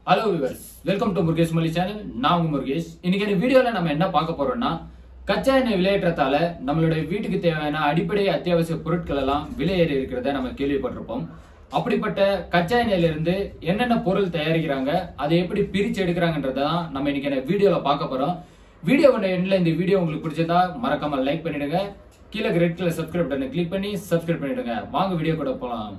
Hello viewers, welcome to Murugesh Mali channel. நான் உங்க முருகேஷ். இன்னைக்கு இந்த வீடியோல நம்ம என்ன பார்க்க போறோம்னா கச்சா எண்ணெய் விலையேற்றத்தால நம்மளுடைய வீட்டுக்கு தேவையான அடிப்படை அத்தியாவசிய பொருட்கள் எல்லாம் விலை ஏறி இருக்கிறத நம்ம கேள்விப்பட்டிருப்போம். அப்படிப்பட்ட கச்சா எண்ணெயில இருந்து என்னென்ன பொருள் தயாரிக்கிறாங்க, அதை எப்படி பிரிச்சு எடுக்கிறாங்கன்றத தான் நம்ம இன்னைக்கு இந்த வீடியோல பார்க்க போறோம். வீடியோவோட எண்ட்ல இந்த வீடியோ உங்களுக்கு பிடிச்சதா மறக்காம லைக் பண்ணிடுங்க. கீழே ரெட் கலர் சப்ஸ்கிரைப் பட்டனை கிளிக் பண்ணி சப்ஸ்கிரைப் பண்ணிடுங்க. வாங்க வீடியோ கூட போலாம்.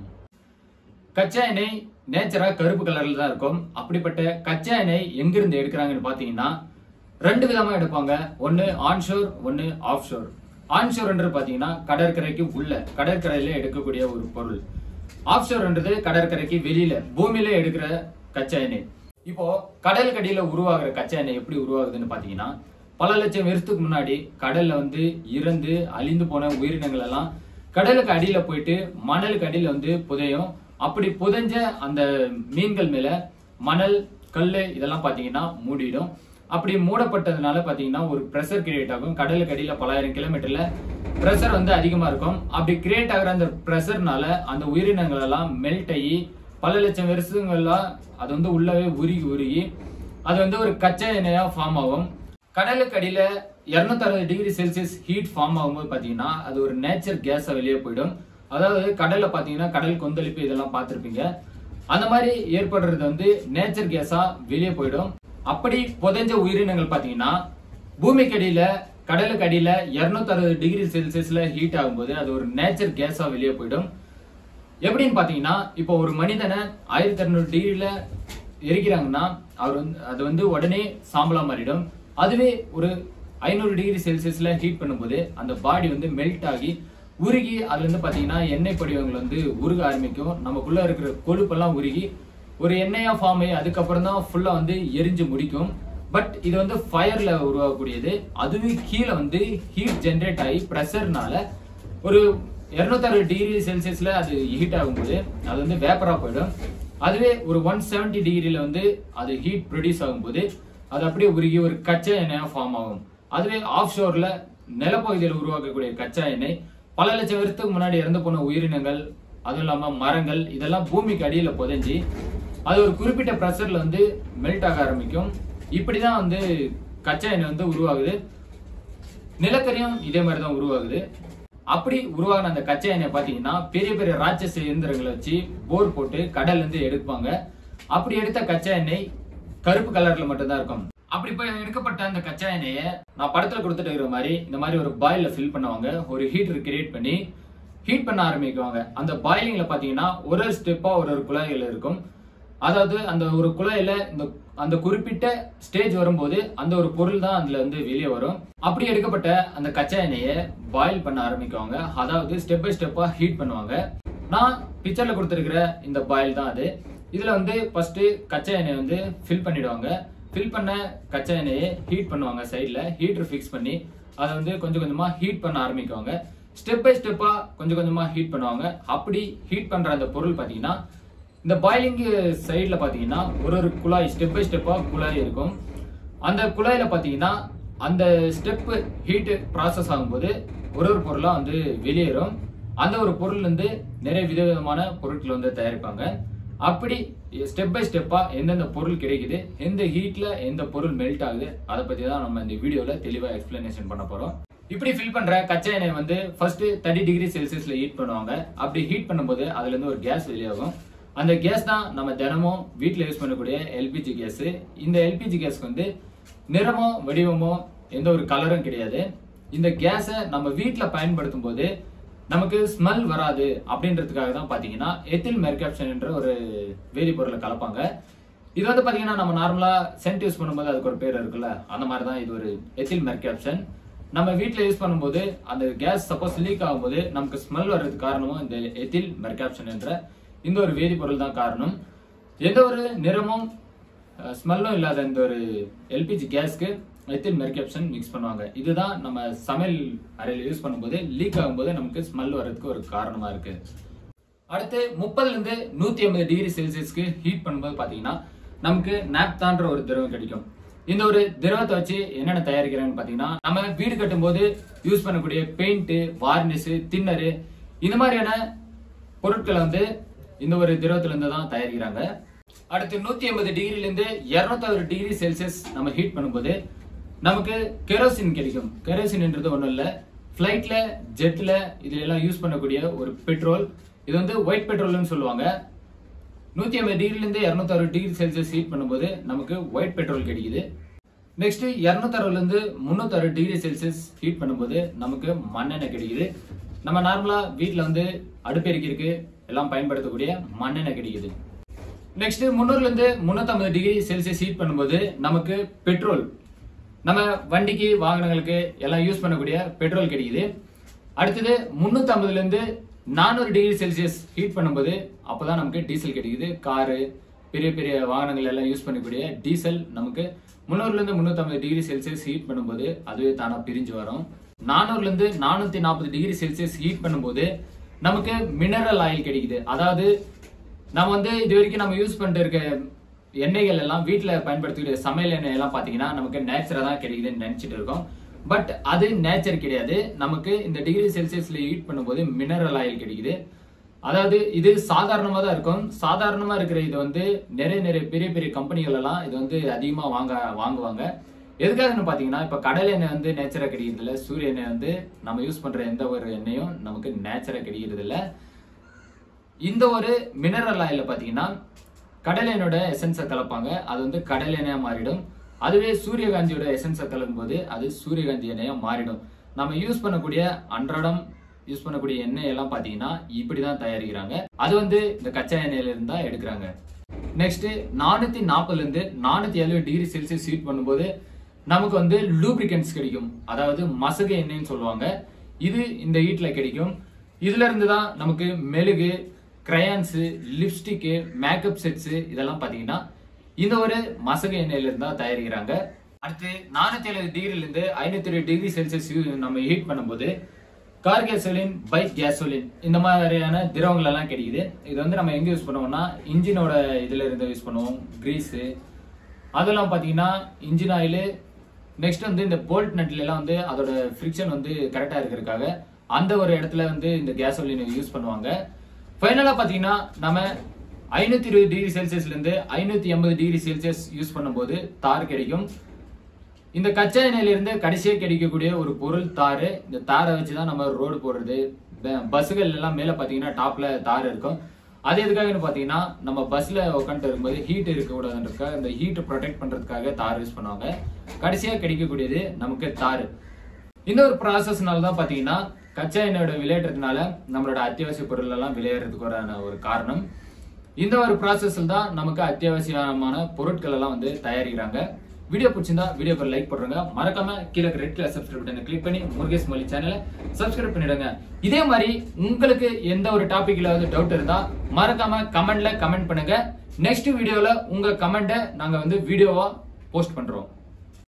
கச்சா எண்ணெய் நேச்சரா கருப்பு கலர்ல தான் இருக்கும். அப்படிப்பட்ட கச்சா எண்ணெய் எங்கிருந்து எடுக்கிறாங்கன்னு பாத்தீங்கன்னா ரெண்டு விதமா எடுப்பாங்க. ஒன்னு ஆன்ஷோர், ஒன்னு ஆஃப் ஷோர். ஆன்ஷோர்ன்றது பாத்தீங்கன்னா கடற்கரைக்கு உள்ள கடற்கரையில எடுக்கக்கூடிய ஒரு பொருள். ஆஃப் ஷோர்ன்றது கடற்கரைக்கு வெளியில பூமியில எடுக்கிற கச்சா எண்ணெய். இப்போ கடல் கடியில உருவாகிற கச்சா எண்ணெய் எப்படி உருவாகுதுன்னு பாத்தீங்கன்னா பல லட்சம் வருஷத்துக்கு முன்னாடி கடல்ல இறந்து அழிந்து போன உயிரினங்கள் எல்லாம் கடலுக்கு அடியில போயிட்டு மணலுக்கு அடியில புதையும். அப்படி புதைஞ்ச அந்த மீன்கள் மேல மணல், கல்லு இதெல்லாம் பாத்தீங்கன்னா மூடிடும். அப்படி மூடப்பட்டதுனால பாத்தீங்கன்னா ஒரு பிரஷர் கிரியேட் ஆகும். கடலுக்கு அடியில பல ஆயிரம் கிலோமீட்டர்ல பிரஷர் அதிகமா இருக்கும். அப்படி கிரியேட் ஆகிற அந்த பிரஷர்னால அந்த உயிரினங்கள் எல்லாம் மெல்ட் ஆகி பல லட்சம் வருஷங்கள்லாம் அது உள்ளவே உருகி அது ஒரு கச்சா எண்ணெயா ஃபார்ம் ஆகும். கடலுக்கு அடியில 260 டிகிரி செல்சியஸ் ஹீட் ஃபார்ம் ஆகும்போது பாத்தீங்கன்னா அது ஒரு நேச்சர் கேஸா வெளியே போயிடும். அதாவது கடல்ல பாத்தீங்கன்னா கடல் கொந்தளிப்பு இதெல்லாம் பார்த்திருப்பீங்க. அந்த மாதிரி ஏற்படுறது நேச்சர் கேஸா வெளியே போயிடும். அப்படி புதைஞ்ச உயிரினங்கள் பாத்தீங்கன்னா பூமிக்கு அடியில கடலுக்கு அடியில 260 டிகிரி செல்சியஸ்ல ஹீட் ஆகும்போது அது ஒரு நேச்சர் கேஸா வெளியே போயிடும். எப்படின்னு பாத்தீங்கன்னா இப்போ ஒரு மனிதனை 1200 டிகிரில எரிக்கிறாங்கன்னா அவர் அது உடனே சாம்பலா மாறிடும். அதுவே ஒரு 500 டிகிரி செல்சியஸ்ல ஹீட் பண்ணும்போது அந்த பாடி மெல்ட் ஆகி உருகி அதுல பாத்தீங்கன்னா எண்ணெய் படிவங்கள் உருக ஆரம்பிக்கும். நமக்குள்ள இருக்கிற கொழுப்பெல்லாம் உருகி ஒரு எண்ணெயா ஃபார்ம் ஆகி அதுக்கப்புறம் தான் ஃபுல்லா எரிஞ்சு முடிக்கும். பட் இது ஃபயர்ல உருவாகக்கூடியது. அதுவே கீழே ஹீட் ஜென்ரேட் ஆகி பிரஷர்னால ஒரு 260 டிகிரி செல்சியஸ்ல அது ஹீட் ஆகும்போது அது வேப்பரா போயிடும். அதுவே ஒரு 170 டிகிரில அது ஹீட் ப்ரொடியூஸ் ஆகும்போது அது அப்படியே உருகி ஒரு கச்சா எண்ணெயா ஃபார்ம் ஆகும். அதுவே ஆஃப் ஷோர்ல நிலப்பகுதியில் உருவாக்கக்கூடிய கச்சா எண்ணெய் பல லட்சம் வருஷத்துக்கு முன்னாடி இறந்து போன உயிரினங்கள், அதுவும் இல்லாம மரங்கள் இதெல்லாம் பூமிக்கு அடியில புதைஞ்சி அது ஒரு குறிப்பிட்ட பிரஷர்ல மெல்ட் ஆக ஆரம்பிக்கும். இப்படிதான் கச்சா எண்ணெய் உருவாகுது. நிலக்கரியும் இதே மாதிரிதான் உருவாகுது. அப்படி உருவாகின அந்த கச்சா எண்ணெய் பாத்தீங்கன்னா பெரிய பெரிய ராட்சச இயந்திரங்களை வச்சு போர் போட்டு கடல்ல எடுப்பாங்க. அப்படி எடுத்த கச்சா எண்ணெய் கருப்பு கலர்ல மட்டும்தான் இருக்கும். அப்படி போய் எடுக்கப்பட்ட அந்த கச்சா எண்ணெய நான் படத்துல கொடுத்துட்டு இருக்கிற மாதிரி இந்த மாதிரி ஒரு பாயில ஃபில் பண்ணுவாங்க. ஒரு ஹீட்டர் கிரியேட் பண்ணி ஹீட் பண்ண ஆரம்பிக்குவாங்க. அந்த பாயிலிங்ல பாத்தீங்கன்னா ஒரு ஸ்டெப்பா ஒரு குழாய்கள் இருக்கும். அதாவது அந்த ஒரு குழாயில அந்த குறிப்பிட்ட ஸ்டேஜ் வரும்போது அந்த ஒரு பொருள் தான் அதுல வெளியே வரும். அப்படி எடுக்கப்பட்ட அந்த கச்சா எண்ணெய பாயில் பண்ண ஆரம்பிக்குவாங்க. அதாவது ஸ்டெப் பை ஸ்டெப்பா ஹீட் பண்ணுவாங்க. நான் பிக்சர்ல கொடுத்திருக்கிற இந்த பாயில் தான் அது. இதுல ஃபர்ஸ்ட் கச்சா எண்ணெய் ஃபில் பண்ணிடுவாங்க. ஃபில் பண்ண கச்சா எண்ணெயை ஹீட் பண்ணுவாங்க. சைட்ல ஹீட்டர் ஃபிக்ஸ் பண்ணி அதை கொஞ்சம் கொஞ்சமா ஹீட் பண்ண ஆரம்பிக்குவாங்க. ஸ்டெப் பை ஸ்டெப்பா கொஞ்சம் கொஞ்சமா ஹீட் பண்ணுவாங்க. அப்படி ஹீட் பண்ற அந்த பொருள் பாத்தீங்கன்னா இந்த பாயிலிங் சைட்ல பாத்தீங்கன்னா ஒரு குழாய் ஸ்டெப் பை ஸ்டெப்பா குழாய் இருக்கும். அந்த குழாயில பாத்தீங்கன்னா அந்த ஸ்டெப் ஹீட் ப்ராசஸ் ஆகும்போது ஒரு பொருளா வெளியேறும். அந்த ஒரு பொருள் நிறைய விதவிதமான பொருட்கள் தயாரிப்பாங்க. அப்படி ஸ்டெப் பை ஸ்டெப்பா எந்தெந்த பொருள் கிடைக்குது, எந்த ஹீட்ல எந்த பொருள் மெல்ட் ஆகுது, அதை பத்தி தான் நம்ம இந்த வீடியோல தெளிவா எக்ஸ்பிளனேஷன் பண்ண போறோம். இப்படி ஃபில் பண்ற கச்சா எண்ணெய் ஃபர்ஸ்ட் 30 டிகிரி செல்சியஸ்ல ஹீட் பண்ணுவாங்க. அப்படி ஹீட் பண்ணும்போது அதுல இருந்து ஒரு கேஸ் வெளியாகும். அந்த கேஸ் தான் நம்ம தினமும் வீட்டுல யூஸ் பண்ணக்கூடிய எல்பிஜி கேஸ். இந்த எல்பிஜி கேஸ்க்கு நிறமோ வடிவமோ எந்த ஒரு கலரும் கிடையாது. இந்த கேஸை நம்ம வீட்டுல பயன்படுத்தும் போது நமக்கு ஸ்மெல் வராது அப்படின்றதுக்காக தான் பாத்தீங்கன்னா எத்தில் மெர்காப்ஷன் என்ற ஒரு வேதிப்பொருளை கலப்பாங்க. இது பாத்தீங்கன்னா நம்ம நார்மலா சென்ட் யூஸ் பண்ணும்போது அதுக்கு ஒரு பேர் இருக்குல்ல, அந்த மாதிரி தான் இது ஒரு எத்தில் மெர்காப்ஷன். நம்ம வீட்டுல யூஸ் பண்ணும்போது அந்த கேஸ் சப்போஸ் லீக் ஆகும்போது நமக்கு ஸ்மெல் வர்றதுக்கு காரணமும் இந்த எத்தில் மெர்காப்ஷன் என்ற இந்த ஒரு வேதிப்பொருள் தான் காரணம். எந்த ஒரு நிறமும் ஸ்மெல்லும் இல்லாத இந்த ஒரு எல்பிஜி கேஸ்க்கு எத்தில் மெர்காப்ஷன் மிக்ஸ் பண்ணுவாங்க. இதுதான் நம்ம சமையல் அறையில் யூஸ் பண்ணும்போது லீக் ஆகும்போது நமக்கு ஸ்மெல் வர்றதுக்கு ஒரு காரணமா இருக்கு. அடுத்து 30 இருந்து 180 டிகிரி செல்சியஸ்க்கு ஹீட் பண்ணும்போது பாத்தீங்கன்னா நமக்கு நாப்தான்ற ஒரு திரவம் கிடைக்கும். இந்த ஒரு திரவத்தை வச்சு என்னென்ன தயாரிக்கிறாங்கன்னு பாத்தீங்கன்னா நம்ம வீடு கட்டும் போது யூஸ் பண்ணக்கூடிய பெயிண்ட், வார்னிஷ், தின்னரு இந்த மாதிரியான பொருட்களை இந்த ஒரு திரவத்துல இருந்து தான் தயாரிக்கிறாங்க. அடுத்து 180 டிகிரில இருந்து 260 டிகிரி செல்சியஸ் நம்ம ஹீட் பண்ணும்போது நமக்கு கெரோசின் கிடைக்கும். கெரோசின்ன்றது ஒண்ணும் இல்ல, ஃபிளைட்ல ஜெட்ல இதுல எல்லாம் யூஸ் பண்ணக்கூடிய ஒரு பெட்ரோல். இது வந்து ஒயிட் பெட்ரோல்னு சொல்லுவாங்க. 180 டிகிரில இருந்து 260 டிகிரி செல்சியஸ் ஹீட் பண்ணும்போது நமக்கு ஒயிட் பெட்ரோல் கிடைக்குது. நெக்ஸ்ட் 260ல இருந்து 360 டிகிரி செல்சியஸ் ஹீட் பண்ணும்போது நமக்கு மண்ணெண்ணெய் கிடைக்குது. நம்ம நார்மலா வீட்ல வந்து அடுப்பெரிக்கிறதுக்கு எல்லாம் பயன்படுத்தக்கூடிய மண்ணெண்ணெய் கிடைக்குது. நெக்ஸ்ட் 300ல இருந்து 350 டிகிரி செல்சியஸ் ஹீட் பண்ணும்போது நமக்கு பெட்ரோல், நம்ம வண்டிக்கு வாகனங்களுக்கு எல்லாம் யூஸ் பண்ணக்கூடிய பெட்ரோல் கிடைக்குது. அடுத்தது 350ல இருந்து 400 டிகிரி செல்சியஸ் ஹீட் பண்ணும்போது அப்பதான் நமக்கு டீசல் கிடைக்குது. காரு, பெரிய பெரிய வாகனங்கள் எல்லாம் யூஸ் பண்ணக்கூடிய டீசல் நமக்கு 300ல இருந்து 350 டிகிரி செல்சியஸ் ஹீட் பண்ணும்போது அதுவே தானா பிரிஞ்சு வரும். 400ல இருந்து 440 டிகிரி செல்சியஸ் ஹீட் பண்ணும்போது நமக்கு மினரல் ஆயில் கிடைக்குது. அதாவது நம்ம வந்து இது வரைக்கும் நம்ம யூஸ் பண்ணிட்டு இருக்க எண்ணெய்கள் எல்லாம் வீட்டுல பயன்படுத்தக்கூடிய சமையல் எண்ணெய் எல்லாம் பாத்தீங்கன்னா நமக்கு நேச்சரா தான் கிடைக்குதுன்னு நினைச்சிட்டு இருக்கோம். பட் அது நேச்சர் கிடையாது. நமக்கு இந்த டிகிரி செல்சியஸ்ல ஹீட் பண்ணும்போது மினரல் ஆயில் கிடைக்குது. அதாவது இது சாதாரணமா தான் இருக்கும். சாதாரணமா இருக்கிற இது வந்து நிறைய பெரிய பெரிய கம்பெனிகள் எல்லாம் இது வந்து அதிகமா வாங்குவாங்க. எதுக்காகன்னு பாத்தீங்கன்னா இப்ப கடல் எண்ணெய் வந்து நேச்சரா கிடைக்கிறது இல்ல, சூரிய எண்ணெய் வந்து நம்ம யூஸ் பண்ற எந்த ஒரு எண்ணெயும் நமக்கு நேச்சரா கிடைக்கிறது இல்ல. இந்த ஒரு மினரல் ஆயில பாத்தீங்கன்னா கடல் எண்ணெயோட எசன்ஸை கலப்பாங்க, அது வந்து கடல் எண்ணெயா மாறிடும். அதுவே சூரியகாந்தியோட எசன்ஸை கலக்கும் போது அது சூரியகாந்தி எண்ணெயா மாறிடும். நம்ம யூஸ் பண்ணக்கூடிய அன்றாடம் யூஸ் பண்ணக்கூடிய எண்ணெய் எல்லாம் பாத்தீங்கன்னா இப்படிதான் தயாரிக்கிறாங்க. அது வந்து இந்த கச்சா எண்ணெயில இருந்தா எடுக்கிறாங்க. நெக்ஸ்ட் 440ல இருந்து 470 டிகிரி செல்சியஸ் ஹீட் பண்ணும்போது நமக்கு வந்து லூப்ரிகன்ட்ஸ் கிடைக்கும். அதாவது மசகு எண்ணெய்னு சொல்லுவாங்க. இது இந்த ஹீட்ல கிடைக்கும். இதுல இருந்து தான் நமக்கு மெழுகு, கிரையான்ஸ், லிப்ஸ்டிக், மேக்கப் செட்ஸ் இதெல்லாம் பாத்தீங்கன்னா இந்த ஒரு மசகு எண்ணெயில இருந்தா தயாரிக்கிறாங்க. அடுத்து 470 டிகிரில இருந்து 520 டிகிரி செல்சியஸ் நம்ம ஹீட் பண்ணும்போது கார் கேசோலின், பைக் கேசோலின் இந்த மாதிரியான திரவங்கள் எல்லாம் கிடைக்குது. இது வந்து நம்ம எங்க யூஸ் பண்ணுவோம்னா இன்ஜினோட இதுல இருந்து யூஸ் பண்ணுவோம். கிரீஸ் அதெல்லாம் பாத்தீங்கன்னா இன்ஜின் ஆயில். நெக்ஸ்ட் வந்து இந்த போல்ட் நட்ல எல்லாம் வந்து அதோட ஃபிரிக்ஷன் வந்து கரெக்டா இருக்கிறதுக்காக அந்த ஒரு இடத்துல வந்து இந்த கேசோலின் யூஸ் பண்ணுவாங்க. ஃபைனலா பாத்தீங்கன்னா நம்ம 520 டிகிரி செல்சியஸ்ல இருந்து 580 டிகிரி செல்சியஸ் யூஸ் பண்ணும்போது தார் கிடைக்கும். இந்த கச்சா எண்ணெயில இருந்து கடைசியா கிடைக்கக்கூடிய ஒரு பொருள் தாரு. இந்த தாரை வச்சுதான் நம்ம ரோடு போடுறது. பஸ்ஸுகள் எல்லாம் மேல பாத்தீங்கன்னா டாப்ல தார் இருக்கும். அது எதுக்காகன்னு பாத்தீங்கன்னா நம்ம பஸ்ல உட்காந்துட்டு இருக்கும்போது ஹீட் இருக்கக்கூடாதுன்றதுக்காக, இந்த ஹீட் ப்ரொடெக்ட் பண்றதுக்காக தார் யூஸ் பண்ணுவாங்க. கடைசியா கிடைக்கக்கூடியது நமக்கு தாரு. இந்த ஒரு ப்ராசஸ்னால தான் பாத்தீங்கன்னா கச்சா எண்ணெயோட விளையாடுறதுனால நம்மளோட அத்தியாவசிய பொருள் எல்லாம் விளையாடுறதுக்கான ஒரு காரணம். இந்த ஒரு ப்ராசஸ்ல தான் நமக்கு அத்தியாவசியமான பொருட்கள் எல்லாம் வந்து தயாரிக்கிறாங்க. வீடியோ பிடிச்சிருந்தா வீடியோக்கு லைக் பண்ணுங்க. மறக்காம கீழே ரெட் கலர் சப்ஸ்கிரைப் பட்டனை கிளிக் பண்ணி முருகேஷ் மொழி சேனலை சப்ஸ்கிரைப் பண்ணிடுங்க. இதே மாதிரி உங்களுக்கு எந்த ஒரு டாபிக்ல டவுட் இருந்தா மறக்காம கமெண்ட்ல கமெண்ட் பண்ணுங்க. நெக்ஸ்ட் வீடியோல உங்க கமெண்ட்டை நாங்க வந்து வீடியோவா போஸ்ட் பண்றோம்.